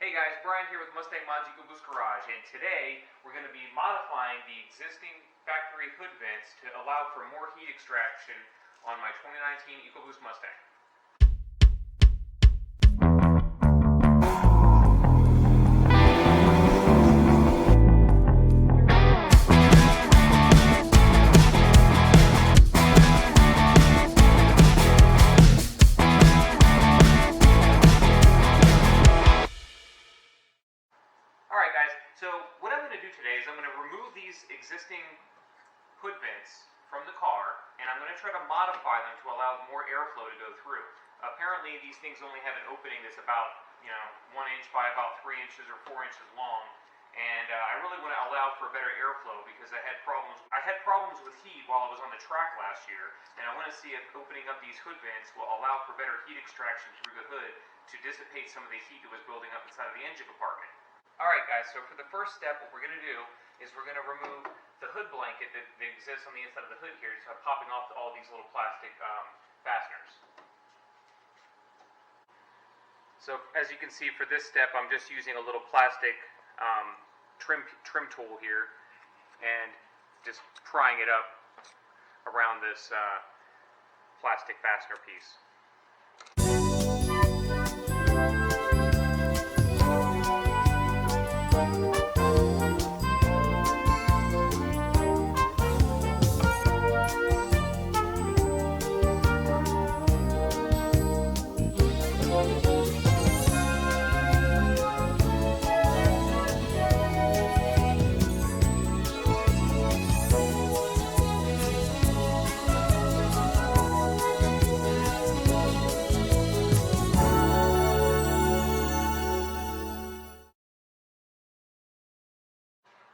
Hey guys, Brian here with Mustang Mods Ecoboost Garage, and today we're going to be modifying the existing factory hood vents to allow for more heat extraction on my 2019 Ecoboost Mustang. Alright guys, so what I'm going to do today is I'm going to remove these existing hood vents from the car, and I'm going to try to modify them to allow more airflow to go through. Apparently these things only have an opening that's about 1 inch by about 3 inches or 4 inches long, and I really want to allow for better airflow because I had problems with heat while I was on the track last year, and I want to see if opening up these hood vents will allow for better heat extraction through the hood to dissipate some of the heat that was building up inside of the engine compartment. Alright guys, so for the first step, what we're going to do is we're going to remove the hood blanket that exists on the inside of the hood here, just popping off all these little plastic fasteners. So as you can see, for this step I'm just using a little plastic trim tool here and just prying it up around this plastic fastener piece.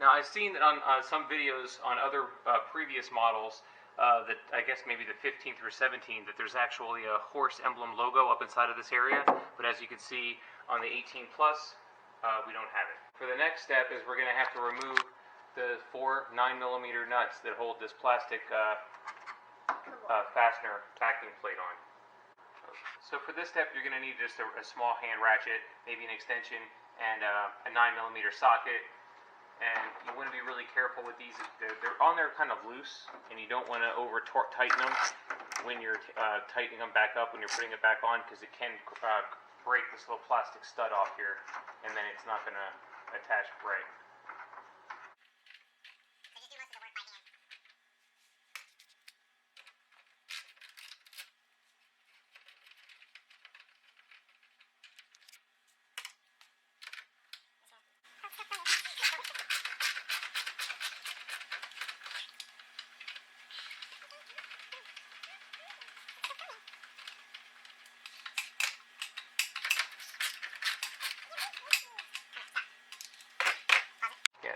Now I've seen that on some videos on other previous models that I guess maybe the 15th or 17th that there's actually a horse emblem logo up inside of this area, but as you can see on the 18 plus we don't have it. For the next step is we're going to have to remove the 4 9mm nuts that hold this plastic fastener backing plate on. So for this step you're going to need just a small hand ratchet, maybe an extension, and a 9mm socket. And you want to be really careful with these. They're on there kind of loose, and you don't want to over tighten them when you're tightening them back up when you're putting it back on, because it can break this little plastic stud off here, and then it's not going to attach right.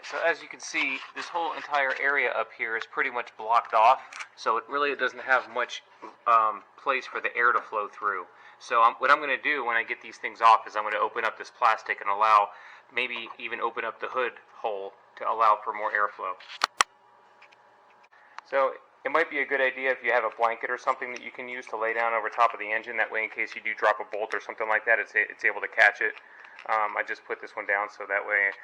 So as you can see, this whole entire area up here is pretty much blocked off, so it really doesn't have much place for the air to flow through. So what I'm going to do when I get these things off is I'm going to open up this plastic and maybe even open up the hood hole to allow for more airflow. So it might be a good idea if you have a blanket or something that you can use to lay down over top of the engine. That way, in case you do drop a bolt or something like that, it's able to catch it. I just put this one down so that way,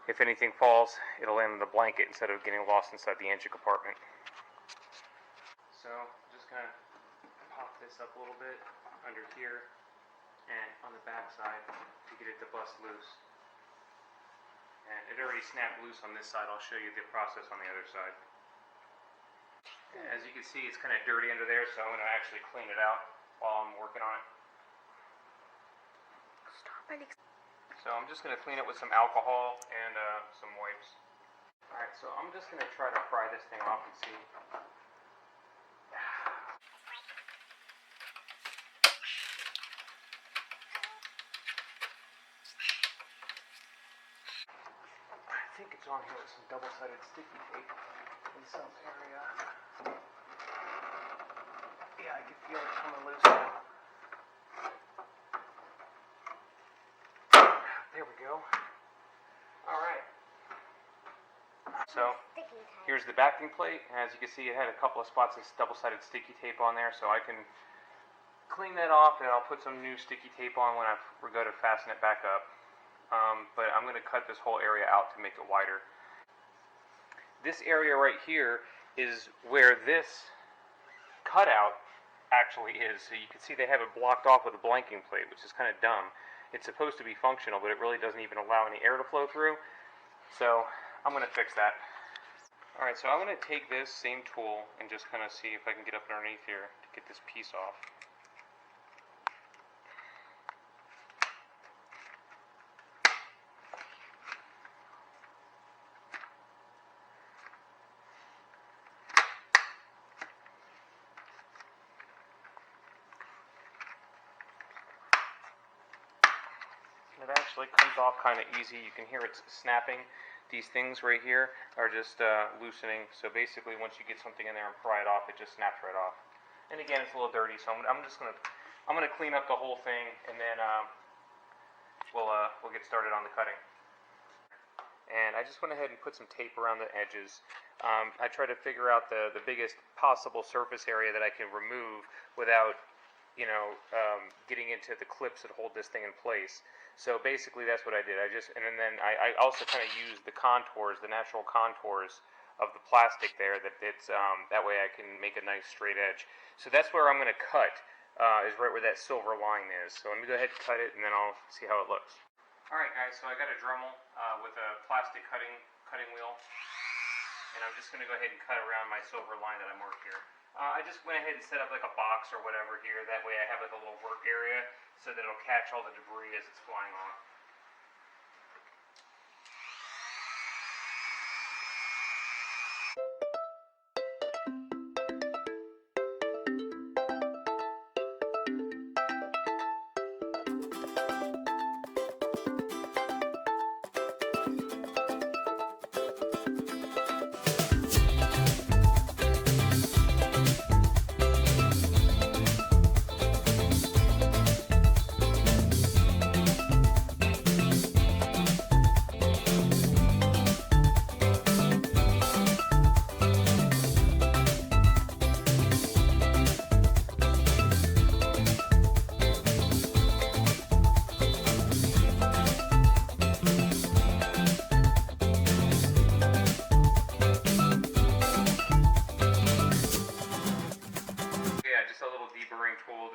if anything falls, it'll land on the blanket instead of getting lost inside the engine compartment. So I'm just going to pop this up a little bit under here and on the back side to get it to bust loose. And it already snapped loose on this side. I'll show you the process on the other side. And as you can see, it's kind of dirty under there, so I'm going to actually clean it out while I'm working on it. So I'm just going to clean it with some alcohol and some wipes. Alright, so I'm just going to try to pry this thing off and see. I think it's on here with some double-sided sticky tape in some area. Yeah, I can feel it coming loose now. There we go. Alright. So, here's the backing plate. As you can see, it had a couple of spots of double-sided sticky tape on there, so I can clean that off and I'll put some new sticky tape on when I go to fasten it back up. but I'm going to cut this whole area out to make it wider. This area right here is where this cutout actually is. So you can see they have it blocked off with a blanking plate, which is kind of dumb. It's supposed to be functional, but it really doesn't even allow any air to flow through. So I'm going to fix that. Alright, so I'm going to take this same tool and just kind of see if I can get up underneath here to get this piece off. It actually comes off kind of easy. You can hear it snapping. These things right here are just loosening. So basically, once you get something in there and pry it off, it just snaps right off. And again, it's a little dirty, so I'm gonna clean up the whole thing, and then we'll get started on the cutting. And I just went ahead and put some tape around the edges. I try to figure out the biggest possible surface area that I can remove without, getting into the clips that hold this thing in place. So basically that's what I did. And then I also kind of used the contours, the natural contours of the plastic there, that way I can make a nice straight edge. So that's where I'm going to cut, is right where that silver line is. So let me go ahead and cut it, and then I'll see how it looks. Alright guys, so I got a Dremel with a plastic cutting wheel, and I'm just going to go ahead and cut around my silver line that I marked here. I just went ahead and set up like a box or whatever here. That way I have like a little work area so that it'll catch all the debris as it's flying off.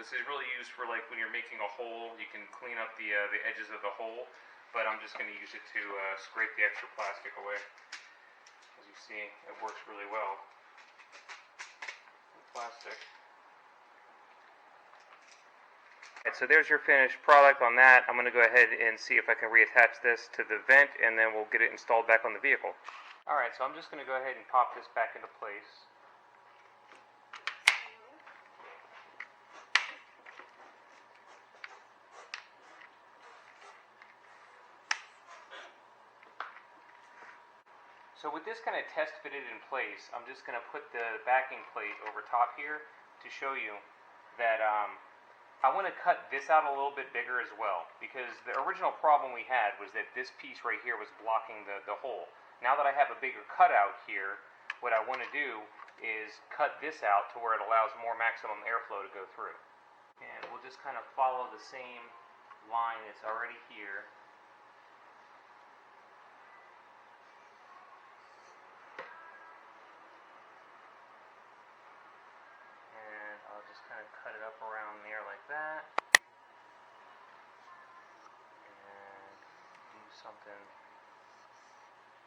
This is really used for like when you're making a hole, you can clean up the edges of the hole, but I'm just going to use it to scrape the extra plastic away. As you see, it works really well. Plastic. Right, so there's your finished product on that. I'm going to go ahead and see if I can reattach this to the vent, and then we'll get it installed back on the vehicle. Alright, so I'm just going to go ahead and pop this back into place. So with this kind of test fitted in place, I'm just going to put the backing plate over top here to show you that I want to cut this out a little bit bigger as well, because the original problem we had was that this piece right here was blocking the hole. Now that I have a bigger cutout here, what I want to do is cut this out to where it allows more maximum airflow to go through. And we'll just kind of follow the same line that's already here. Kind of cut it up around there like that, and do something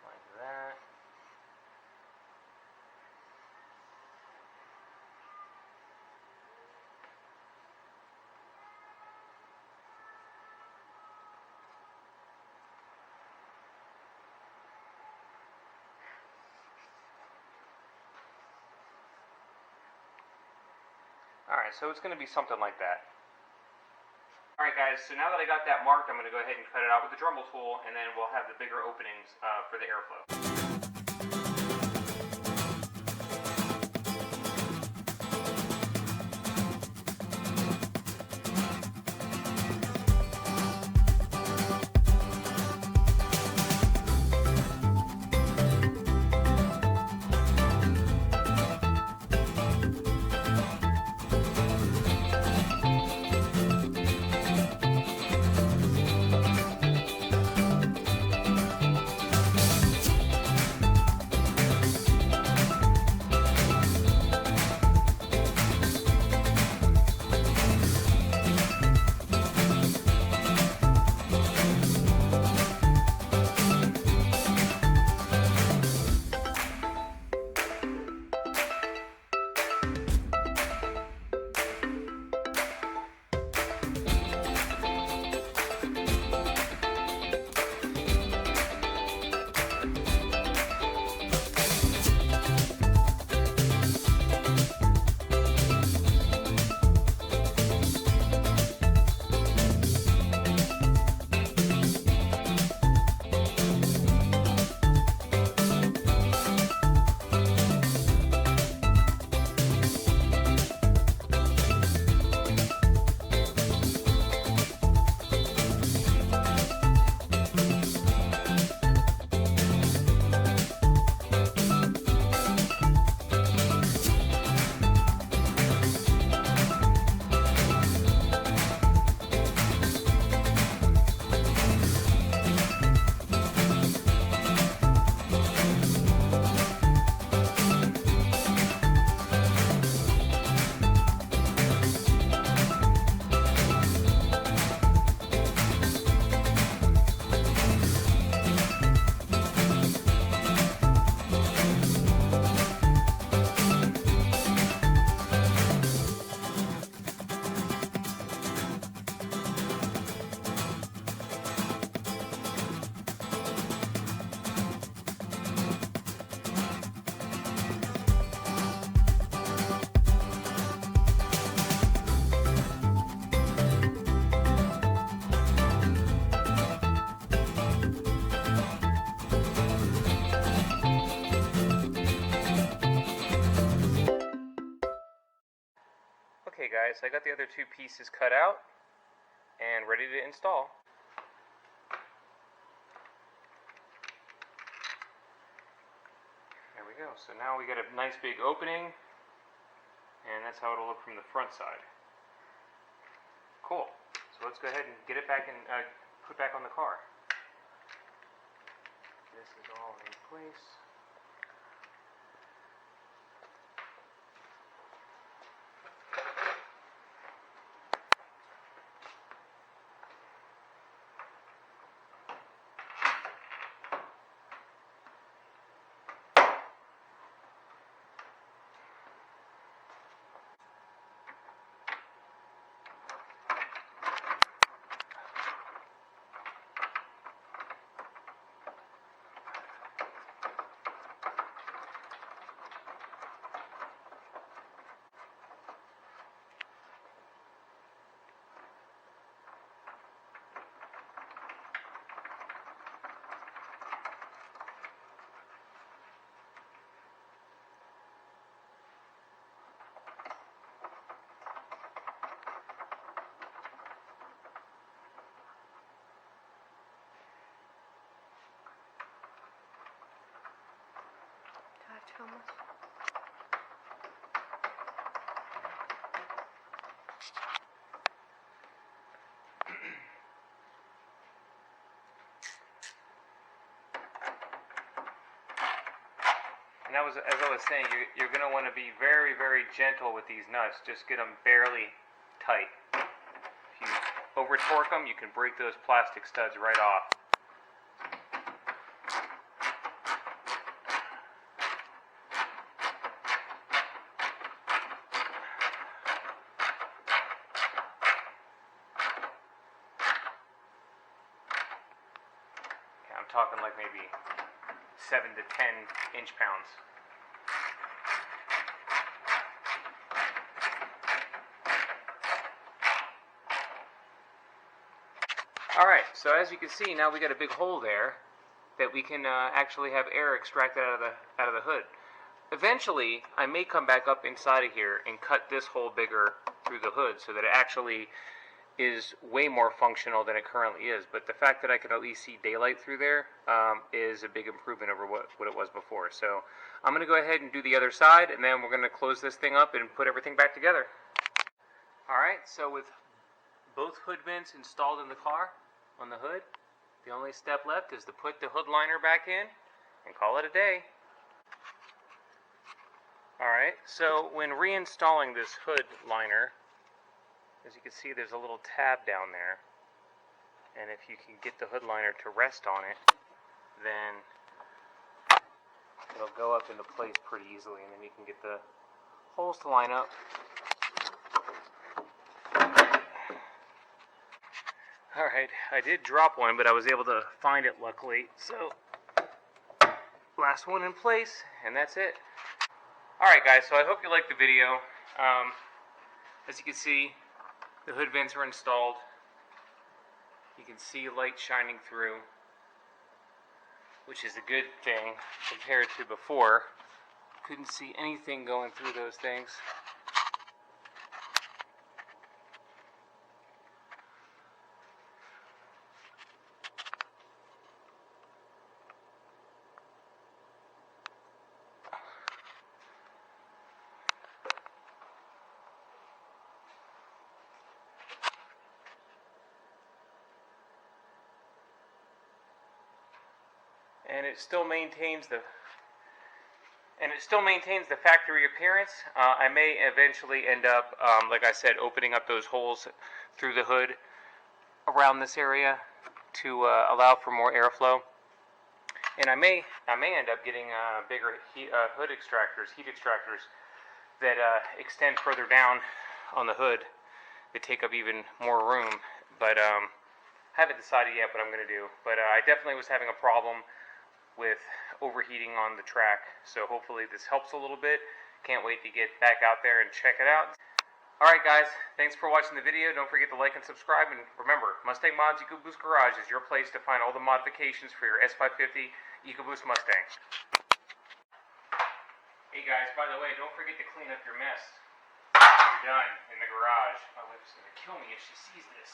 like that. Alright, so it's going to be something like that. Alright guys, so now that I got that marked, I'm going to go ahead and cut it out with the Dremel tool, and then we'll have the bigger openings for the airflow. Okay guys, I got the other two pieces cut out and ready to install. There we go. So now we got a nice big opening, and that's how it'll look from the front side. Cool. So let's go ahead and get it back and put back on the car. This is all in place. Thomas. And that was, as I was saying, you're going to want to be very, very gentle with these nuts. Just get them barely tight. If you over torque them, you can break those plastic studs right off. I'm talking like maybe 7 to 10 inch-pounds. Alright, so as you can see, now we got a big hole there that we can actually have air extracted out of the hood. Eventually, I may come back up inside of here and cut this hole bigger through the hood so that it actually is way more functional than it currently is, but the fact that I can at least see daylight through there is a big improvement over what it was before. So I'm going to go ahead and do the other side, and then we're going to close this thing up and put everything back together. Alright, so with both hood vents installed in the car on the hood, the only step left is to put the hood liner back in and call it a day. Alright, so when reinstalling this hood liner, as you can see, there's a little tab down there, and if you can get the hood liner to rest on it, then it'll go up into place pretty easily, and then you can get the holes to line up. Alright, I did drop one, but I was able to find it luckily, so last one in place, and that's it. Alright guys, so I hope you liked the video. As you can see, the hood vents are installed. You can see light shining through, which is a good thing compared to before. Couldn't see anything going through those things. And it still maintains the factory appearance. I may eventually end up, like I said, opening up those holes through the hood around this area to allow for more airflow. And I may end up getting bigger hood extractors, heat extractors that extend further down on the hood. They take up even more room, but haven't decided yet what I'm going to do. But I definitely was having a problem with overheating on the track, so hopefully this helps a little bit. Can't wait to get back out there and check it out. Alright guys, thanks for watching the video. Don't forget to like and subscribe, and remember, Mustang Mods Ecoboost Garage is your place to find all the modifications for your S550 Ecoboost Mustang. Hey guys, by the way, don't forget to clean up your mess. done in the garage. My wife's gonna kill me if she sees this.